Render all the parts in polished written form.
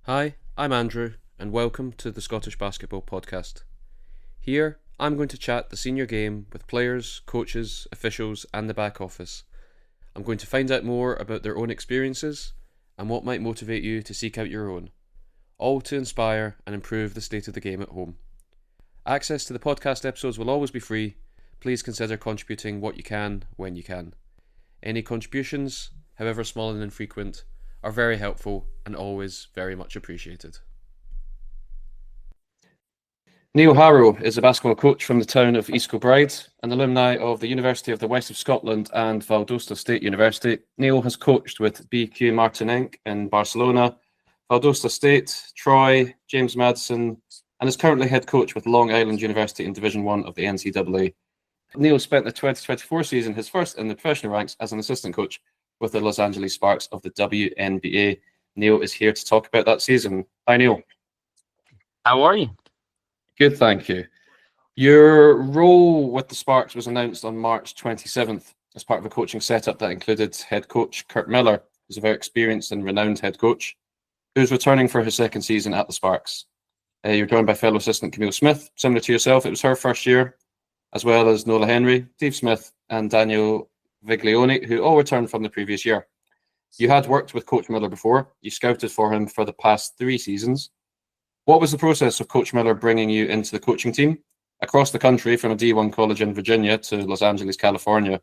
Hi, I'm Andrew, and welcome to the Scottish Basketball Podcast. Here, I'm going to chat the senior game with players, coaches, officials, and the back office. I'm going to find out more about their own experiences and what might motivate you to seek out your own, all to inspire and improve the state of the game at home. Access to the podcast episodes will always be free. Please consider contributing what you can when you can. Any contributions, however small and infrequent, are very helpful and always very much appreciated. Neil Harrow is a basketball coach from the town of East Kilbride, an alumni of the University of the West of Scotland and Valdosta State University. Neil has coached with BQ Martinenc in Barcelona, Valdosta State, Troy, James Madison, and is currently head coach with Long Island University in Division 1 of the NCAA. Neil spent the 2024 season, his first in the professional ranks, as an assistant coach with the Los Angeles Sparks of the WNBA. Neil is here to talk about that season. Hi, Neil. How are you? Good, thank you. Your role with the Sparks was announced on March 27th as part of a coaching setup that included head coach Kurt Miller, who's a very experienced and renowned head coach, who's returning for his second season at the Sparks. You're joined by fellow assistant Camille Smith. Similar to yourself, it was her first year, as well as Nola Henry, Steve Smith, and Daniel Viglione, who all returned from the previous year. You had worked with Coach Miller before. You scouted for him for the past 3 seasons. What was the process of Coach Miller bringing you into the coaching team across the country from a D1 college in Virginia to Los Angeles, California?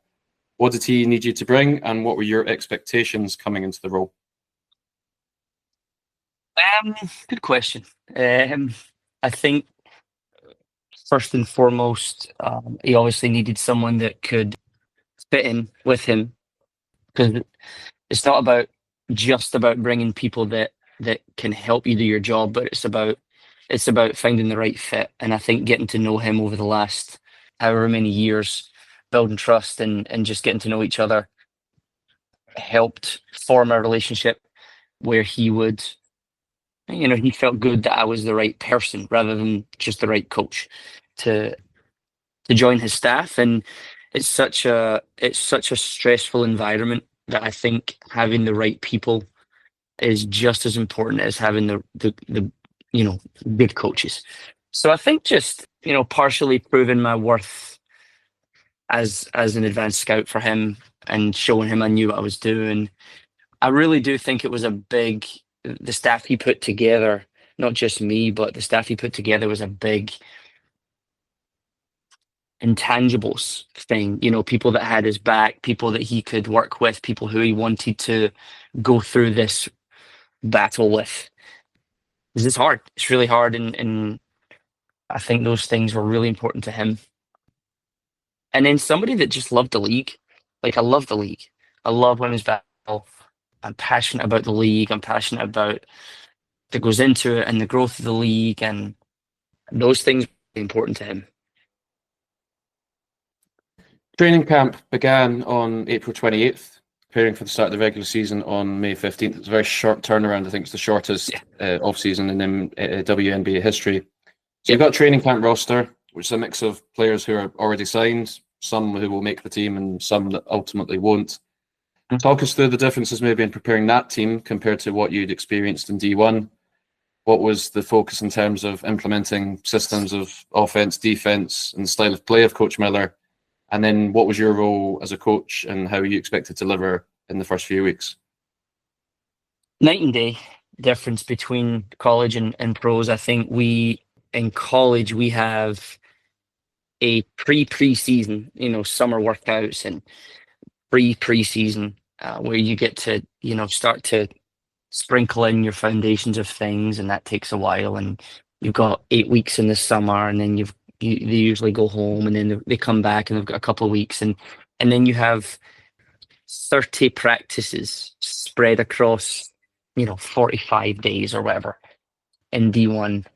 What did he need you to bring, and what were your expectations coming into the role? Good question. I think first and foremost, he obviously needed someone that could fit in with him, because it's not just about bringing people that can help you do your job, but it's about finding the right fit. And I think getting to know him over the last however many years, building trust and just getting to know each other, helped form a relationship where he felt good that I was the right person rather than just the right coach to join his staff. And it's such a stressful environment that I think having the right people is just as important as having the good coaches. So I think just partially proving my worth as an advanced scout for him and showing him I knew what I was doing. I really do think it was the staff he put together, not just me, but the staff he put together was a big intangibles thing, people that had his back, people that he could work with, people who he wanted to go through this battle with. This is hard. It's really hard, and I think those things were really important to him. And then somebody that just loved the league. Like, I love the league. I love women's basketball. I'm passionate about the league. I'm passionate about that goes into it and the growth of the league, and those things are important to him. Training camp began on April 28th, preparing for the start of the regular season on May 15th. It's a very short turnaround. I think it's the shortest off-season in WNBA history. So you've got a training camp roster, which is a mix of players who are already signed, some who will make the team, and some that ultimately won't. Talk us through the differences maybe in preparing that team compared to what you'd experienced in D1. What was the focus in terms of implementing systems of offense, defense, and the style of play of Coach Miller? And then what was your role as a coach and how you expect to deliver in the first few weeks? Night and day difference between college and pros. I think in college, we have a preseason, summer workouts and preseason where you get to, start to sprinkle in your foundations of things, and that takes a while. And you've got 8 weeks in the summer, and then they usually go home, and then they come back and they've got a couple of weeks, and then you have 30 practices spread across 45 days or whatever in D1,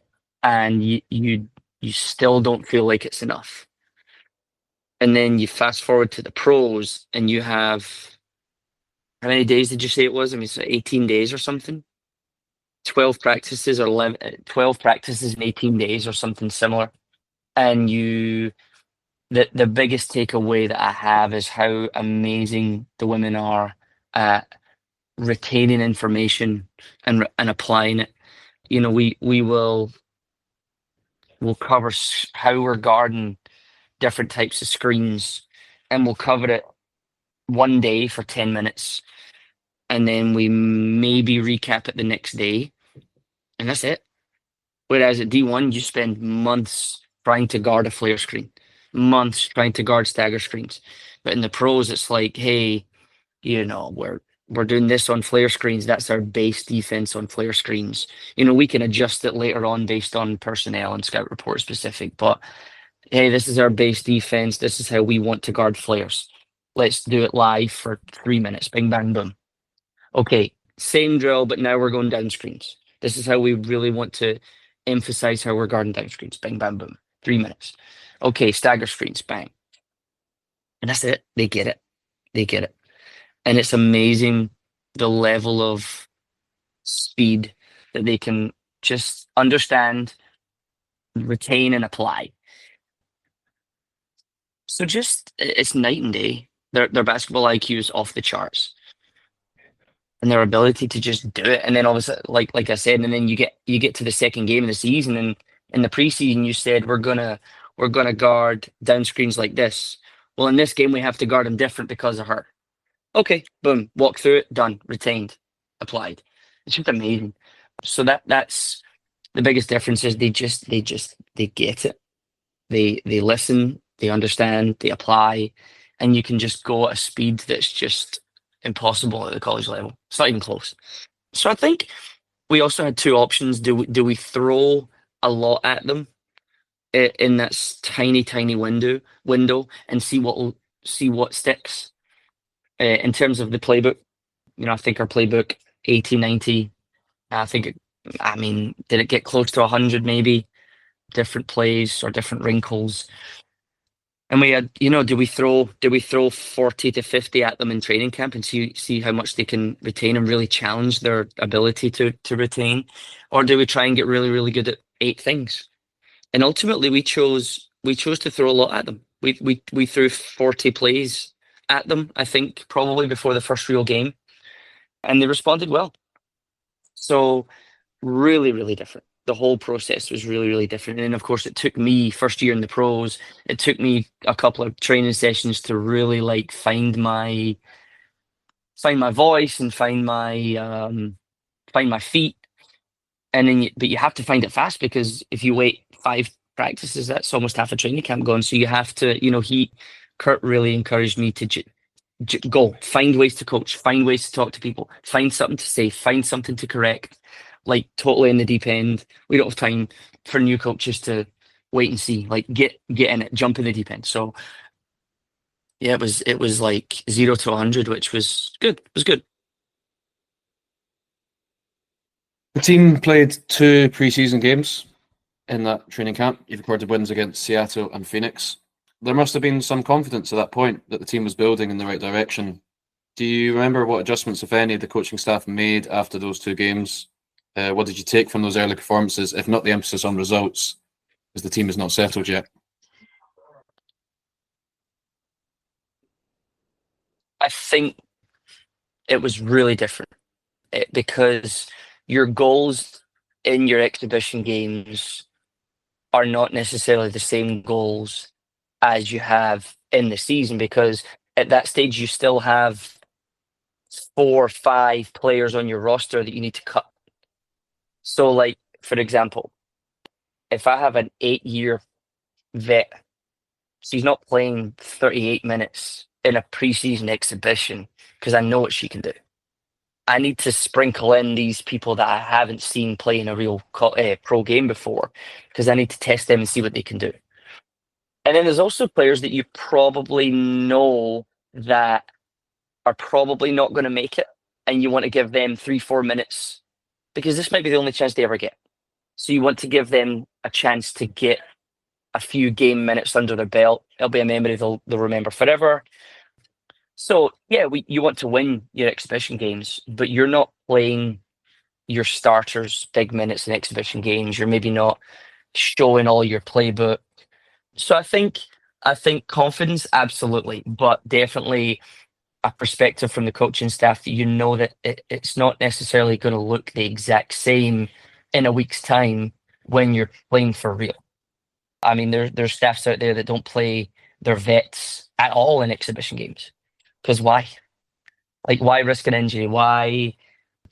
and you still don't feel like it's enough. And then you fast forward to the pros, and you have, how many days did you say it was? I mean, it's 18 days or something. 12 practices or 12 practices in 18 days or something similar. And the biggest takeaway that I have is how amazing the women are at retaining information and applying it. we'll cover how we're guarding different types of screens, and we'll cover it one day for 10 minutes, and then we maybe recap it the next day, and that's it. Whereas at D1, you spend months trying to guard a flare screen, months trying to guard stagger screens. But in the pros, it's like, hey, we're doing this on flare screens. That's our base defense on flare screens. We can adjust it later on based on personnel and scout report specific. But hey, this is our base defense. This is how we want to guard flares. Let's do it live for 3 minutes. Bing, bang, boom. Okay, same drill, but now we're going down screens. This is how we really want to emphasize how we're guarding down screens. Bang, bang, boom. 3 minutes. Okay, stagger screens. Bang. And that's it. They get it. They get it. And it's amazing the level of speed that they can just understand, retain, and apply. So it's night and day. Their basketball IQ is off the charts, and their ability to just do it. And then obviously, like I said, and then you get to the second game of the season, and in the preseason you said we're gonna guard down screens like this. Well, in this game we have to guard them different because of her. Okay, boom, walk through it, done, retained, applied. It's just amazing. So that's the biggest difference is they get it. They listen, they understand, they apply, and you can just go at a speed that's just impossible at the college level. It's not even close. So I think we also had two options. Do we throw a lot at them in that tiny window and see what sticks? In terms of the playbook, I think our playbook 80, 90. Did it get close to 100 maybe? Different plays or different wrinkles. And we had, do we throw 40 to 50 at them in training camp and see how much they can retain and really challenge their ability to retain? Or do we try and get really, really good at 8 things? And ultimately we chose to throw a lot at them. We threw 40 plays at them, I think, probably before the first real game. And they responded well. So really, really different. The whole process was really, really different. And then, of course, it took me, first year in the pros, it took me a couple of training sessions to really find my voice and find my feet. And then, but you have to find it fast, because if you wait 5 practices, that's almost half a training camp gone. So you have to, Kurt really encouraged me to go, find ways to coach, find ways to talk to people, find something to say, find something to correct. Totally in the deep end. We don't have time for new coaches to wait and see. Get in it, jump in the deep end. So yeah, it was like 0 to 100, which was good. It was good. The team played 2 preseason games in that training camp. You've recorded wins against Seattle and Phoenix. There must have been some confidence at that point that the team was building in the right direction. Do you remember what adjustments, if any, the coaching staff made after those 2 games? What did you take from those early performances, if not the emphasis on results, as the team is not settled yet? I think it was really different because your goals in your exhibition games are not necessarily the same goals as you have in the season, because at that stage you still have 4 or 5 players on your roster that you need to cut. So, for example, if I have an 8-year vet, she's not playing 38 minutes in a preseason exhibition because I know what she can do. I need to sprinkle in these people that I haven't seen play in a real pro game before, because I need to test them and see what they can do. And then there's also players that you probably know that are probably not going to make it, and you want to give them 3-4 minutes, because this might be the only chance they ever get. So you want to give them a chance to get a few game minutes under their belt. It'll be a memory they'll remember forever. So yeah, you want to win your exhibition games, but you're not playing your starters big minutes in exhibition games. You're maybe not showing all your playbook. So I think confidence, absolutely, but definitely a perspective from the coaching staff that that it's not necessarily going to look the exact same in a week's time when you're playing for real. I mean, there's staffs out there that don't play their vets at all in exhibition games. Because why? Like, why risk an injury? Why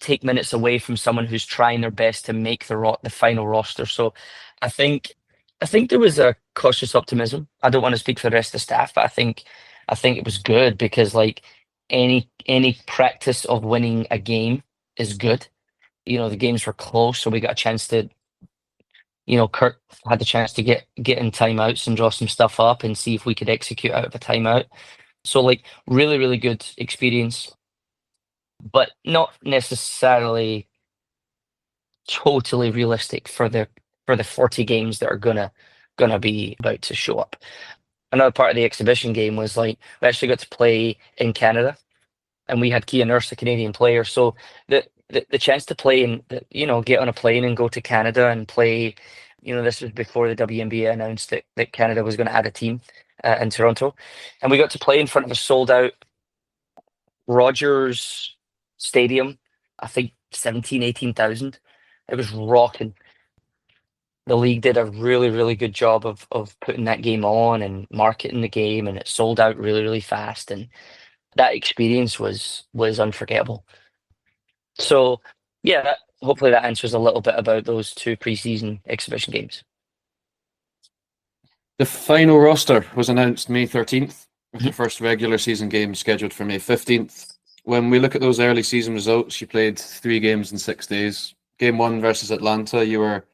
take minutes away from someone who's trying their best to make the final roster? So, I think I think there was a cautious optimism. I don't want to speak for the rest of the staff, but I think it was good because like any practice of winning a game is good. The games were close, so we got a chance to, Kurt had the chance to get in timeouts and draw some stuff up and see if we could execute out of a timeout. So like really, really good experience, but not necessarily totally realistic for the 40 games that are gonna be about to show up. Another part of the exhibition game was like we actually got to play in Canada, and we had Kia Nurse, a Canadian player. So the chance to play and get on a plane and go to Canada and play. This was before the WNBA announced that Canada was going to add a team in Toronto, and we got to play in front of a sold out Rogers Stadium. I think 18,000. It was rocking. The league did a really, really good job of putting that game on and marketing the game, and it sold out really, really fast. And that experience was unforgettable. So yeah, hopefully that answers a little bit about those two preseason exhibition games. The final roster was announced May 13th, with the Mhm. first regular season game scheduled for May 15th. When we look at those early season results, you played 3 games in 6 days. Game 1 versus Atlanta, you were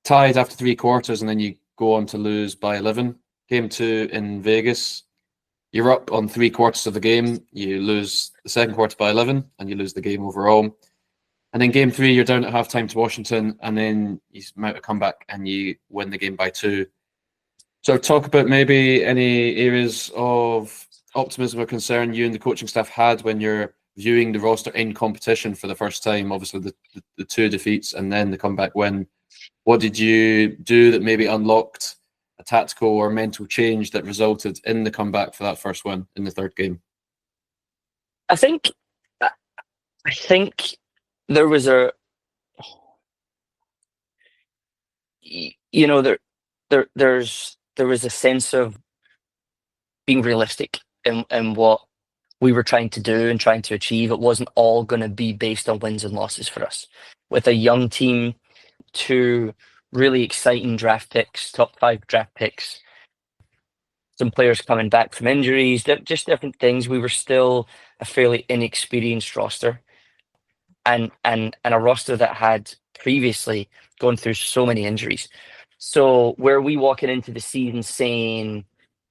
tied after 3 quarters, and then you go on to lose by 11. Game 2 in Vegas, you're up on 3 quarters of the game, you lose the second quarter by 11, and you lose the game overall. And then game 3, you're down at halftime to Washington, and then you mount a comeback and you win the game by 2. So talk about maybe any areas of optimism or concern you and the coaching staff had when you're viewing the roster in competition for the first time. Obviously, the 2 defeats and then the comeback win. What did you do that maybe unlocked a tactical or mental change that resulted in the comeback for that first win in the third game? I think I think there was there was a sense of being realistic in what we were trying to do and trying to achieve. It wasn't all going to be based on wins and losses for us. With a young team, 2 really exciting draft picks, top 5 draft picks, some players coming back from injuries, just different things. We were still a fairly inexperienced roster, and a roster that had previously gone through so many injuries. So were we walking into the season saying,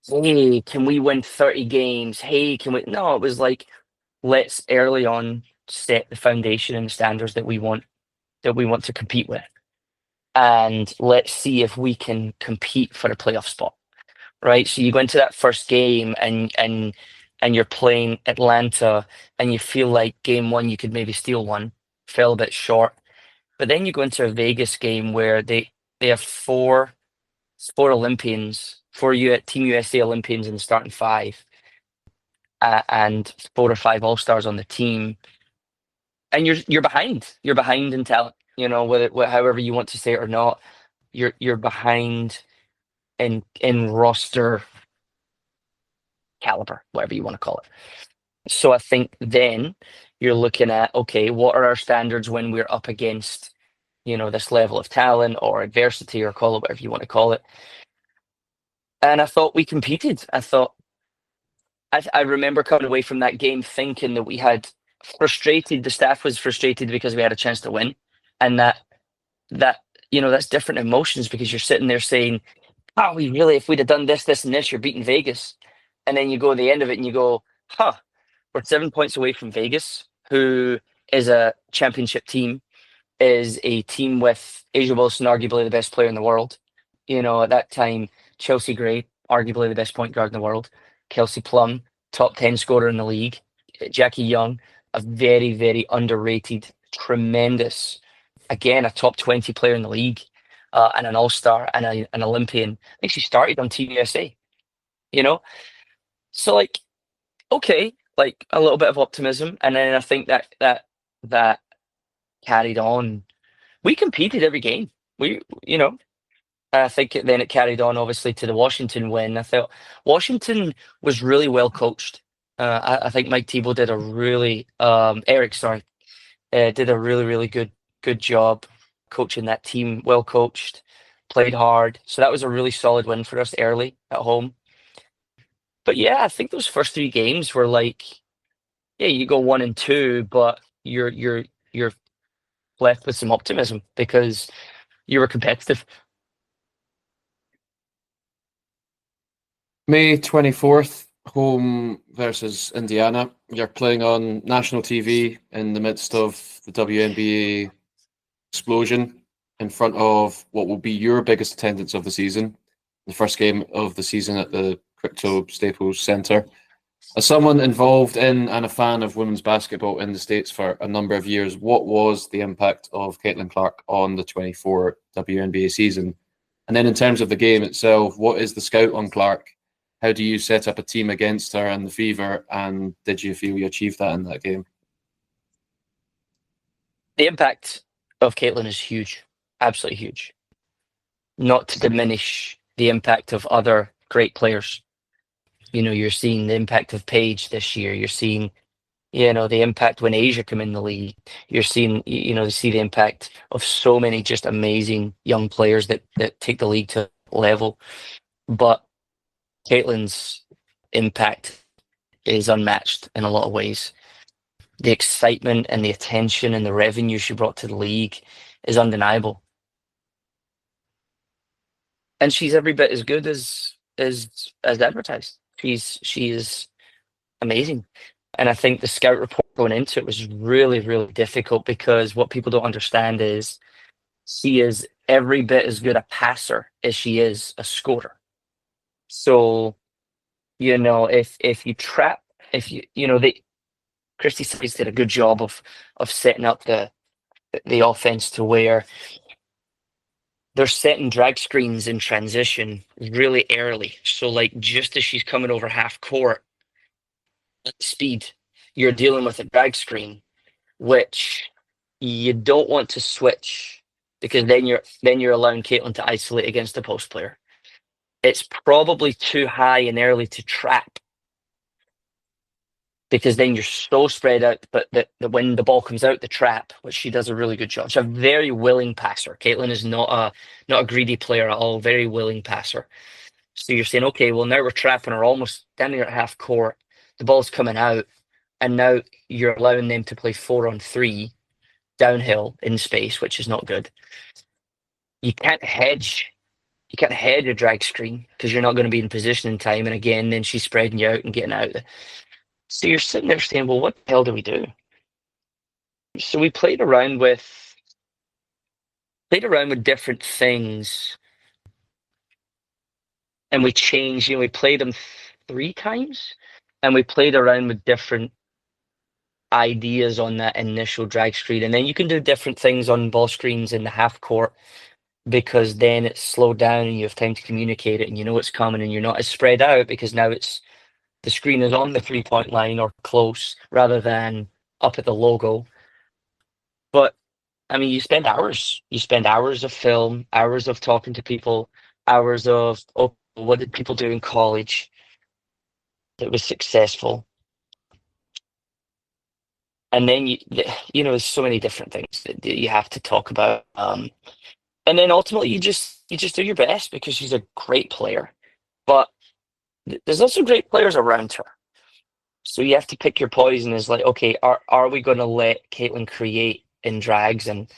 "Hey, can we win 30 games? Hey, can we?" No, it was like, let's early on set the foundation and the standards that we want to compete with, and let's see if we can compete for a playoff spot. Right? So you go into that first game and you're playing Atlanta and you feel like game 1 you could maybe steal one, fell a bit short. But then you go into a Vegas game where they have four Olympians, Team USA Olympians in the starting 5, and 4 or 5 All Stars on the team, and you're behind. You're behind in talent. However you want to say it or not, you're behind in roster caliber, whatever you want to call it. So I think then you're looking at, okay, what are our standards when we're up against, this level of talent or adversity, or call it whatever you want to call it. And I thought we competed. I remember coming away from that game thinking that we had frustrated, the staff was frustrated because we had a chance to win. And that's different emotions, because you're sitting there saying, oh, if we'd have done this, this, and this, you're beating Vegas. And then you go to the end of it and you go, huh, we're 7 points away from Vegas, who is a championship team, is a team with Asia Wilson, arguably the best player in the world. At that time, Chelsea Gray, arguably the best point guard in the world. Kelsey Plum, top 10 scorer in the league. Jackie Young, a very, very underrated, tremendous, again, a top 20 player in the league, and an all-star and an Olympian. I think she started on Team USA, you know? So like, okay, like a little bit of optimism. And then I think that carried on We competed every game. I think then it carried on, obviously, to the Washington win. I felt Washington was really well coached. I think Mike Tebow did a really, Eric, sorry, did a really, really good job coaching that team. Well coached, played hard. So that was a really solid win for us early at home. But yeah, I think those first three games were like, yeah, you go 1-2, but you're left with some optimism because you were competitive. May 24th, home versus Indiana. You're playing on national TV in the midst of the WNBA explosion in front of what will be your biggest attendance of the season, the first game of the season at the Crypto Staples Center. As someone involved in and a fan of women's basketball in the States for a number of years, what was the impact of Caitlin Clark on the 24 WNBA season? And then in terms of the game itself, what is the scout on Clark? How do you set up a team against her and the Fever? And did you feel you achieved that in that game? The impact of Caitlin is huge, absolutely huge. Not to diminish the impact of other great players. You're seeing the impact of Paige this year. You're seeing, the impact when Asia come in the league. You're seeing, you see the impact of so many just amazing young players that take the league to level. But Caitlin's impact is unmatched in a lot of ways. The excitement and the attention and the revenue she brought to the league is undeniable. And she's every bit as good as advertised. She is amazing. And I think the scout report going into it was really, really difficult because what people don't understand is she is every bit as good a passer as she is a scorer. So, if you trap, if Christy Sides did a good job of setting up the offense to where they're setting drag screens in transition really early. So like just as she's coming over half court at speed, you're dealing with a drag screen, which you don't want to switch because then you're allowing Caitlin to isolate against the post player. It's probably too high and early to trap because then you're so spread out. But when the ball comes out the trap, which she does a really good job. She's a very willing passer. Caitlin is not a greedy player at all. Very willing passer. So you're saying, okay, well now we're trapping her almost standing at half court. The ball's coming out, and now you're allowing them to play 4-on-3 downhill in space, which is not good. You can't hedge. You can't hedge a drag screen because you're not going to be in position in time. And again, then she's spreading you out and getting out. So you're sitting there saying, well, what the hell do we do? So we played around with different things, and we changed. We played them 3 times, and we played around with different ideas on that initial drag screen. And then you can do different things on ball screens in the half court because then it's slowed down and you have time to communicate it and you know it's coming and you're not as spread out because now the screen is on the 3-point line or close rather than up at the logo. But I mean, you spend hours of film, hours of talking to people, hours of, oh, what did people do in college that was successful? And then there's so many different things that you have to talk about. And then ultimately you just do your best because she's a great player. But there's also great players around her. So you have to pick your poison as like, okay, are we going to let Caitlin create in drags, and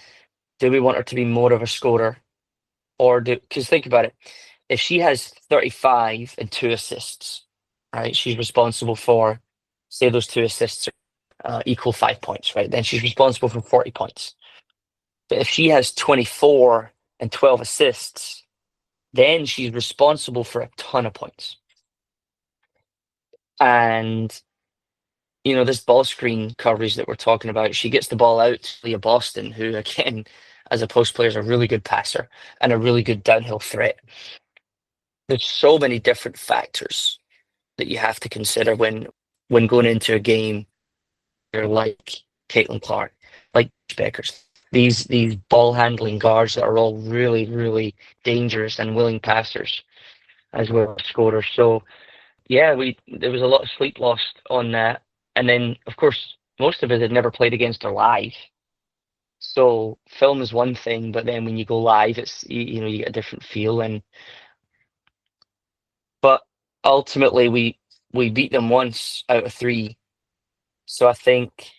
do we want her to be more of a scorer? Or because think about it, if she has 35 and 2 assists, right, she's responsible for, say those 2 assists equal 5 points, right? Then she's responsible for 40 points. But if she has 24 and 12 assists, then she's responsible for a ton of points. And this ball screen coverage that we're talking about, she gets the ball out to Leah Boston, who again, as a post player, is a really good passer and a really good downhill threat. There's so many different factors that you have to consider when going into a game. You're like Caitlin Clark, like Beckers. these ball handling guards that are all really, really dangerous and willing passers as well as scorers. So yeah, there was a lot of sleep lost on that. And then of course most of us had never played against her live. So film is one thing, but then when you go live, it's you know, you get a different feel. And but ultimately we beat them once out of three. So I think,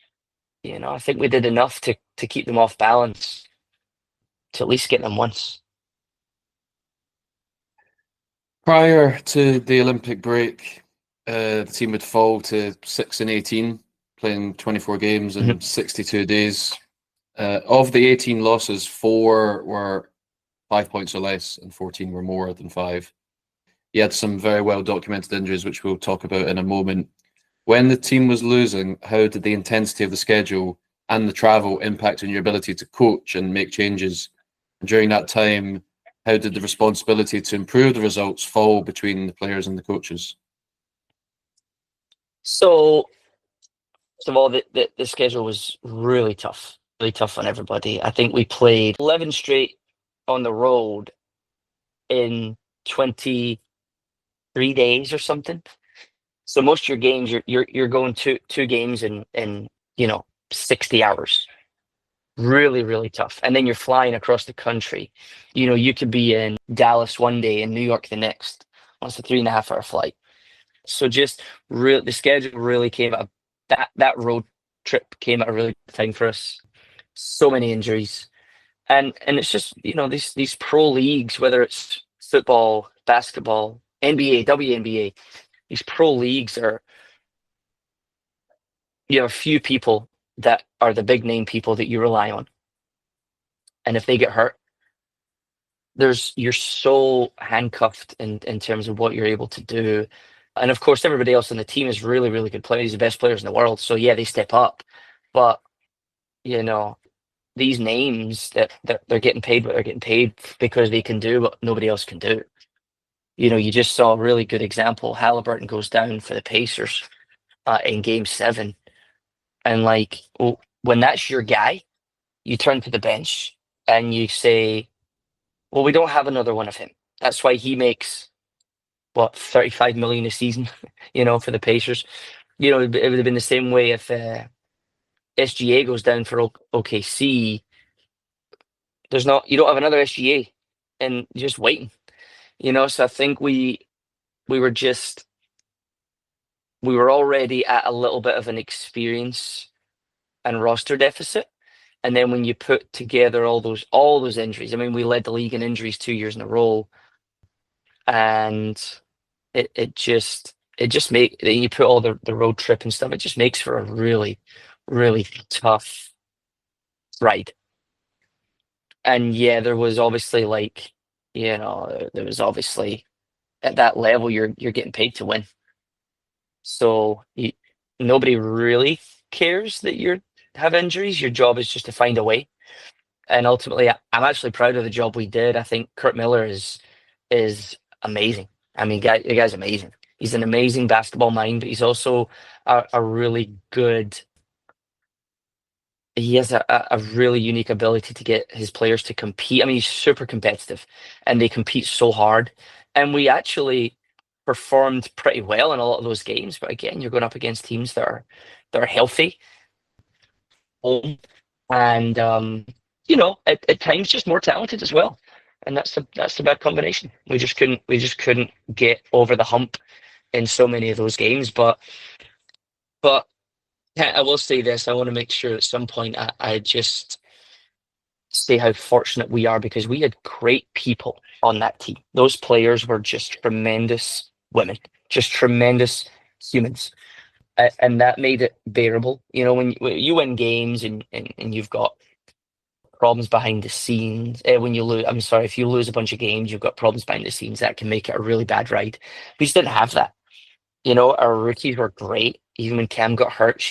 you know, I think we did enough to keep them off balance to at least get them once. Prior to the Olympic break, the team would fall to 6-18, playing 24 games in Mhm. 62 days. Of the 18 losses, 4 were 5 points or less, and 14 were more than 5. He had some very well documented injuries, which we'll talk about in a moment. When the team was losing, how did the intensity of the schedule and the travel impact on your ability to coach and make changes? And during that time, how did the responsibility to improve the results fall between the players and the coaches? So first of all, the schedule was really tough on everybody. I think we played 11 straight on the road in 23 days or something. So most of your games, you're going two games in 60 hours. Really, really tough. And then you're flying across the country. You know, you could be in Dallas one day and New York the next. That's a 3.5 hour flight. So just the schedule really came at that road trip came at a really good time for us. So many injuries. And it's just, you know, these pro leagues, whether it's football, basketball, NBA, WNBA, these pro leagues are, you have a few people that are the big name people that you rely on. And if they get hurt, you're so handcuffed in terms of what you're able to do. And of course, everybody else on the team is really, really good players, the best players in the world. So yeah, they step up. But you know, these names that they're getting paid what they're getting paid because they can do what nobody else can do. You know, you just saw a really good example. Halliburton goes down for the Pacers in Game 7, and like, well, when that's your guy, you turn to the bench and you say, "Well, we don't have another one of him." That's why he makes what 35 million a season, you know, for the Pacers. You know, it would have been the same way if SGA goes down for OKC. You don't have another SGA, and you're just waiting. You know, so I think we were just we were already at a little bit of an experience and roster deficit. And then when you put together all those injuries, I mean, we led the league in injuries 2 years in a row, and it just make then you put all the road trip and stuff. It just makes for a really, really tough ride. And yeah, there was obviously like, you know, there was obviously at that level you're getting paid to win. So nobody really cares that you have injuries. Your job is just to find a way. And ultimately, I'm actually proud of the job we did. I think Kurt Miller is amazing. I mean, the guy's amazing. He's an amazing basketball mind, but he's also a really good. He has a really unique ability to get his players to compete. I mean, he's super competitive, and they compete so hard. And we actually performed pretty well in a lot of those games. But again, you're going up against teams that are healthy, home, and at times just more talented as well. And that's the bad combination. We just couldn't get over the hump in so many of those games. But I will say this: I want to make sure at some point I just say how fortunate we are because we had great people on that team. Those players were just tremendous women, just tremendous humans. And that made it bearable. You know, when you win games and you've got problems behind the scenes, when you lose, I'm sorry, if you lose a bunch of games, you've got problems behind the scenes, that can make it a really bad ride. We just didn't have that. You know, our rookies were great. Even when Cam got hurt,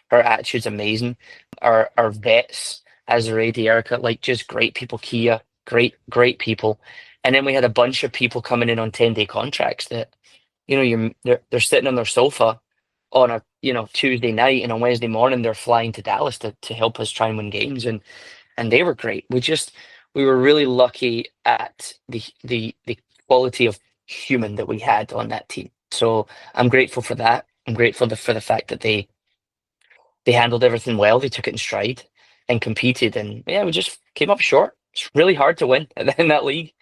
her attitude's amazing. Our vets, Azaredi, Erica, like just great people. Kia, great people. And then we had a bunch of people coming in on 10-day contracts that, you know, they're sitting on their sofa on a Tuesday night, and on Wednesday morning they're flying to Dallas to help us try and win games. And and they were great. We were really lucky at the quality of human that we had on that team. So I'm grateful for that. I'm grateful for the fact that they handled everything well. They took it in stride and competed, and yeah, we just came up short. It's really hard to win in that league.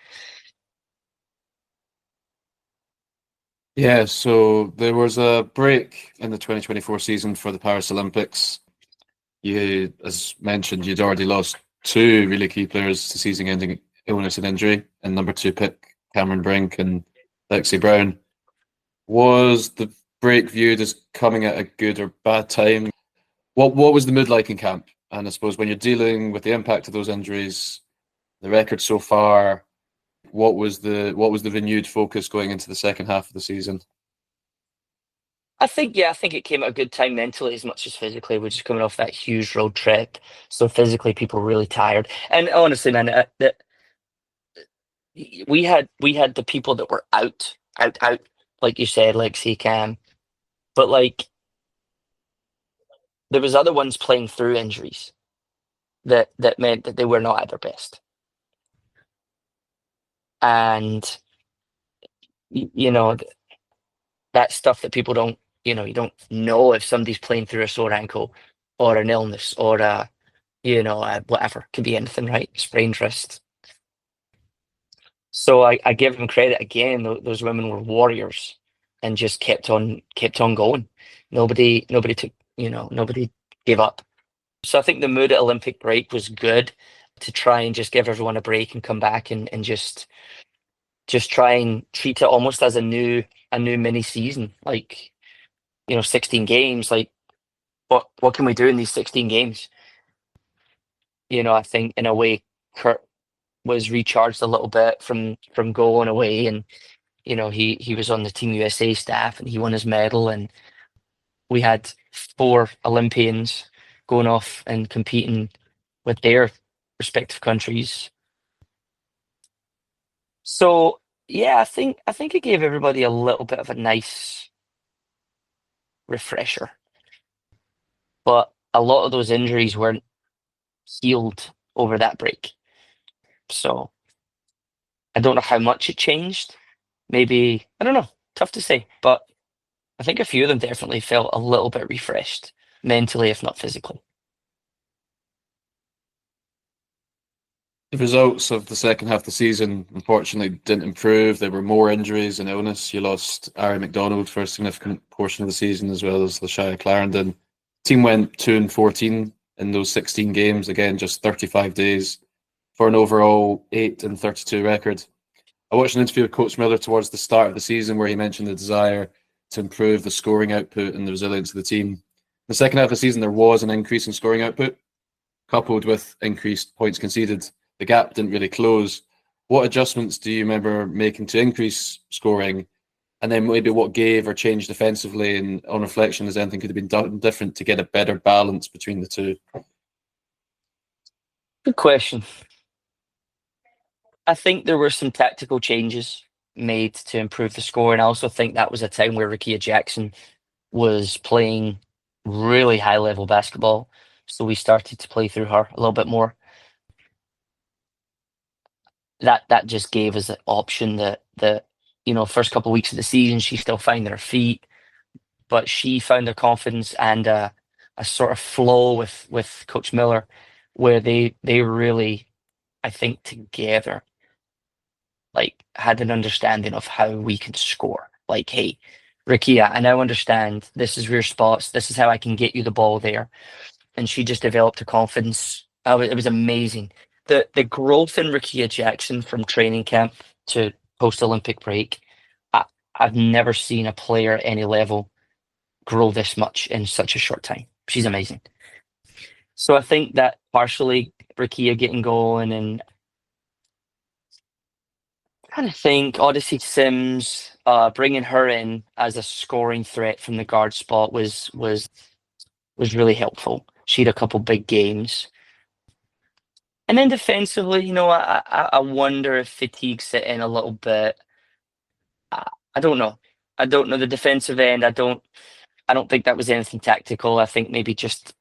Yeah, so there was a break in the 2024 season for the Paris Olympics. You, as mentioned, you'd already lost two really key players to season-ending illness and injury, and number two pick Cameron Brink and Lexi Brown. Was the break viewed as coming at a good or bad time? What was the mood like in camp? And I suppose when you're dealing with the impact of those injuries, the record so far, what was the renewed focus going into the second half of the season? I think it came at a good time mentally as much as physically. We're just coming off that huge road trip, so physically people were really tired. And honestly, man, we had the people that were out, like you said, like Cam, but like there was other ones playing through injuries that meant that they were not at their best. And you know that stuff that people don't, you don't know if somebody's playing through a sore ankle or an illness or whatever. Could be anything, right? Sprained wrist. So I give them credit again. Those women were warriors and just kept on going. Nobody took, nobody gave up. So I think the mood at Olympic break was good to try and just give everyone a break and come back and just try and treat it almost as a new mini season. Like, 16 games. Like, what can we do in these 16 games? I think in a way Kurt was recharged a little bit from going away, and he was on the Team USA staff and he won his medal, and we had four Olympians going off and competing with their respective countries. So yeah, I think it gave everybody a little bit of a nice refresher. But a lot of those injuries weren't healed over that break. So I don't know how much it changed. Maybe, I don't know. Tough to say. But I think a few of them definitely felt a little bit refreshed, mentally, if not physically. The results of the second half of the season unfortunately didn't improve. There were more injuries and illness. You lost Ari McDonald for a significant portion of the season, as well as Lashaya Clarendon. Team went 2-14 in those 16 games. Again, just 35 days for an overall 8-32 record. I watched an interview with Coach Miller towards the start of the season where he mentioned the desire to improve the scoring output and the resilience of the team. In the second half of the season, there was an increase in scoring output, coupled with increased points conceded. The gap didn't really close. What adjustments do you remember making to increase scoring? And then maybe what gave or changed defensively? And on reflection, is anything could have been done different to get a better balance between the two? Good question. I think there were some tactical changes made to improve the score, and I also think that was a time where Rickea Jackson was playing really high level basketball. So we started to play through her a little bit more. That just gave us an option that first couple of weeks of the season she's still finding her feet, but she found her confidence and a sort of flow with Coach Miller, where they really, I think, together like had an understanding of how we could score. Like, hey, Rikia, I now understand this is your spots. This is how I can get you the ball there. And she just developed her confidence. It was amazing. The growth in Rikia Jackson from training camp to post Olympic break, I, I've never seen a player at any level grow this much in such a short time. She's amazing. So I think that partially Rikia getting going, and trying to think Odyssey Sims, bringing her in as a scoring threat from the guard spot was really helpful. She had a couple big games. And then defensively, I wonder if fatigue set in a little bit. I, I don't know. I don't know the defensive end. I don't think that was anything tactical. I think maybe just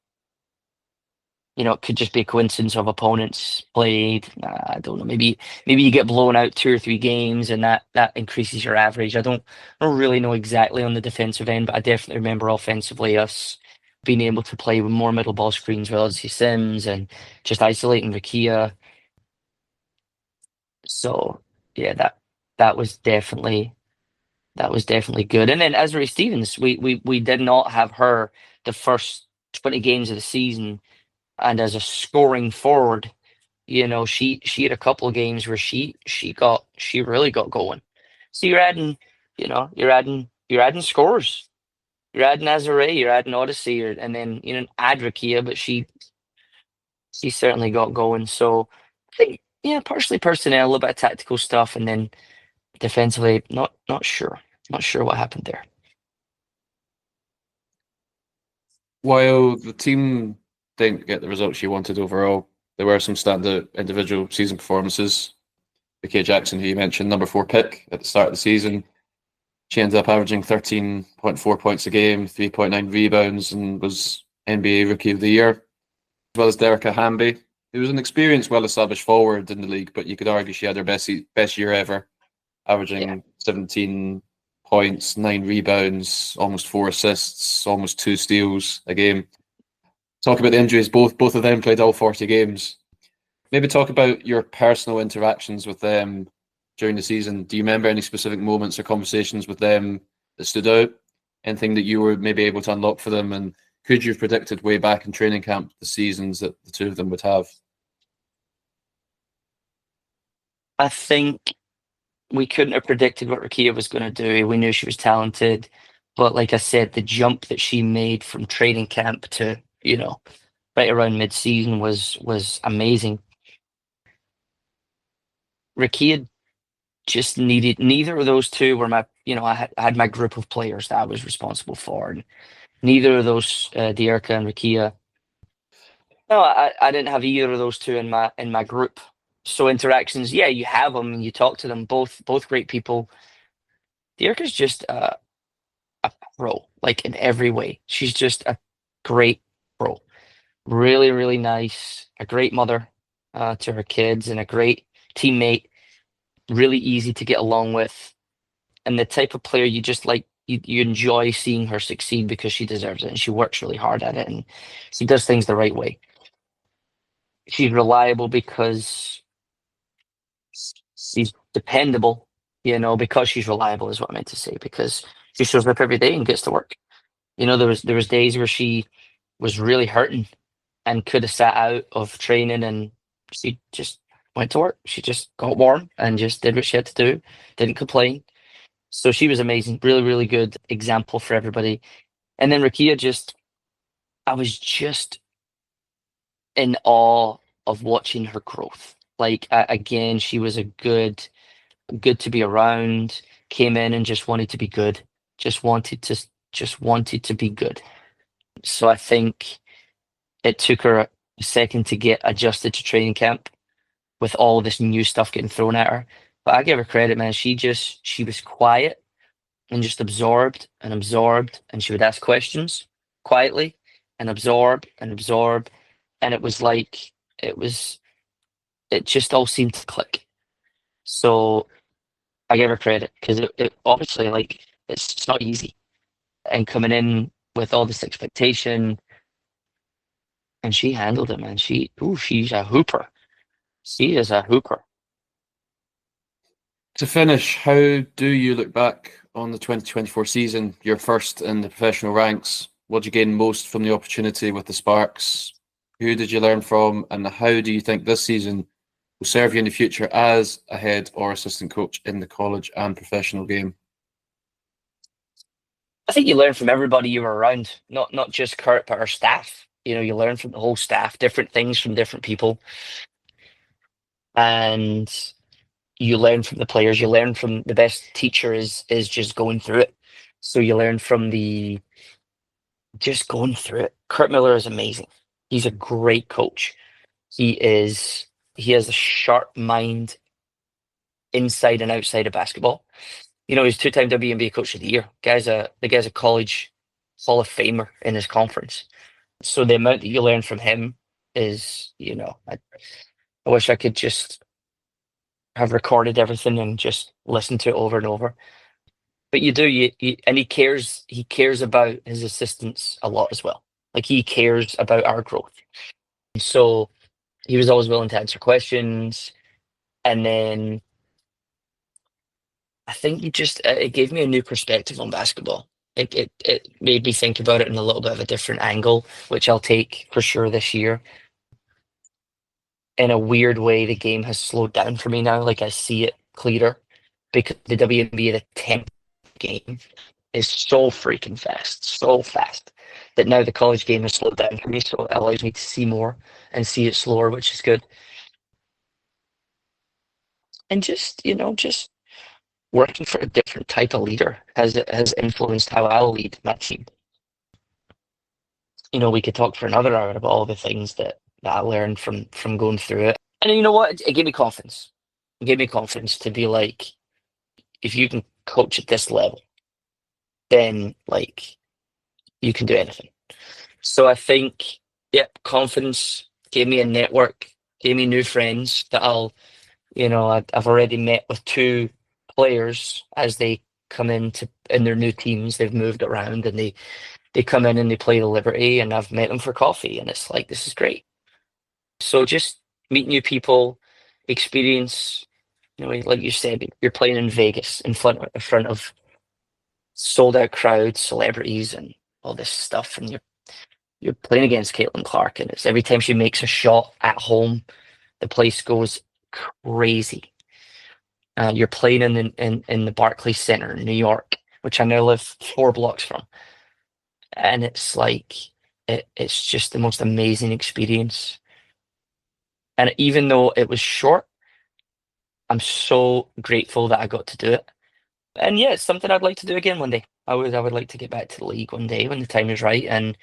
it could just be a coincidence of opponents played. I don't know. Maybe you get blown out 2 or 3 games, and that increases your average. I don't really know exactly on the defensive end, but I definitely remember offensively us being able to play with more middle ball screens with Odyssey Sims and just isolating Rakia. So yeah, that was definitely good. And then Esri Stevens, we did not have her the first 20 games of the season, and as a scoring forward, she had a couple of games where she really got going. So you're adding scores. You're adding Azure, you're adding Odyssey, and then add Rakia, but she certainly got going. So I think, yeah, partially personnel, a little bit of tactical stuff, and then defensively, not sure. Not sure what happened there. While the team didn't get the results you wanted overall, there were some standout individual season performances. Vicky Jackson, who you mentioned, number 4 pick at the start of the season, she ended up averaging 13.4 points a game, 3.9 rebounds, and was NBA Rookie of the Year, as well as Derica Hamby, who was an experienced, well-established forward in the league, but you could argue she had her best year ever, averaging 17 points, 9 rebounds, almost 4 assists, almost 2 steals a game. Talk about the injuries. Both of them played all 40 games. Maybe talk about your personal interactions with them during the season. Do you remember any specific moments or conversations with them that stood out? Anything that you were maybe able to unlock for them? And could you have predicted way back in training camp the seasons that the two of them would have? I think we couldn't have predicted what Rakia was going to do. We knew she was talented, but like I said, the jump that she made from training camp to right around mid-season was amazing. Rakia just needed neither of those two were my I had my group of players that I was responsible for, and neither of those Dierka and Rakia. No, I didn't have either of those two in my group. So interactions, yeah, you have them and you talk to them. Both great people. Dierka's just a pro, like in every way. She's just a great pro. Really, really nice. A great mother to her kids and a great teammate. Really easy to get along with, and the type of player you just like. You enjoy seeing her succeed because she deserves it and she works really hard at it and she does things the right way. She's reliable because she's dependable, because she's reliable is what I meant to say, because she shows up every day and gets to work. There was days where she was really hurting and could have sat out of training, and she just went to work. She just got warm and just did what she had to do, didn't complain. So she was amazing, really, really good example for everybody. And then Rakia, I was just in awe of watching her growth. Like again, she was a good to be around. Came in and just wanted to be good. Just wanted to be good. So I think it took her a second to get adjusted to training camp with all this new stuff getting thrown at her. But I give her credit, man. She was quiet and just absorbed, and she would ask questions quietly and absorb, and it was like it just all seemed to click. So I give her credit because it obviously, like, it's not easy, and coming in with all this expectation, and she handled it, man. She's a hooper. She is a hooper. To finish, how do you look back on the 2024 season, your first in the professional ranks? What did you gain most from the opportunity with the Sparks? Who did you learn from? And how do you think this season will serve you in the future as a head or assistant coach in the college and professional game? I think you learn from everybody you were around, not just Kurt, but our staff. You learn from the whole staff, different things from different people, and you learn from the players. You learn from the best teacher is just going through it. So you learn from the just going through it. Kurt Miller is amazing. He's a great coach. He has a sharp mind inside and outside of basketball. He's 2-time WNBA Coach of the Year. The guy's a college Hall of Famer in his conference. So the amount that you learn from him is, I wish I could just have recorded everything and just listened to it over and over. But you do, and he cares about his assistants a lot as well. Like he cares about our growth. So he was always willing to answer questions. And then I think it gave me a new perspective on basketball. It made me think about it in a little bit of a different angle, which I'll take for sure this year. In a weird way, the game has slowed down for me now. Like I see it clearer because the WNBA, the temp game is so freaking fast, so fast that now the college game has slowed down for me. So it allows me to see more and see it slower, which is good. And just working for a different type of leader has influenced how I'll lead my team. We could talk for another hour about all the things that I learned from going through it. And you know what? It gave me confidence. It gave me confidence to be like, if you can coach at this level, then like you can do anything. So I think, yeah, confidence gave me a network, gave me new friends that I've already met with two players as they come in their new teams. They've moved around and they come in and they play the Liberty, and I've met them for coffee, and it's like, this is great. So just meet new people, experience, like you said, you're playing in Vegas in front of sold out crowds, celebrities, and all this stuff, and you're playing against Caitlin Clark, and it's every time she makes a shot at home, the place goes crazy. You're playing in the Barclays Center in New York, which I now live 4 blocks from, and it's like it's just the most amazing experience. And even though it was short, I'm so grateful that I got to do it. And yeah, it's something I'd like to do again one day. I would like to get back to the league one day when the time is right. And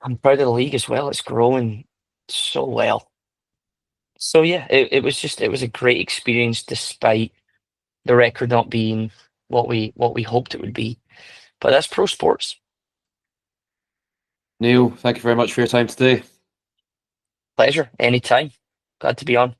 I'm proud of the league as well. It's growing so well. So yeah, it was a great experience despite the record not being what we hoped it would be. But that's pro sports. Neil, thank you very much for your time today. Pleasure. Anytime. Glad to be on.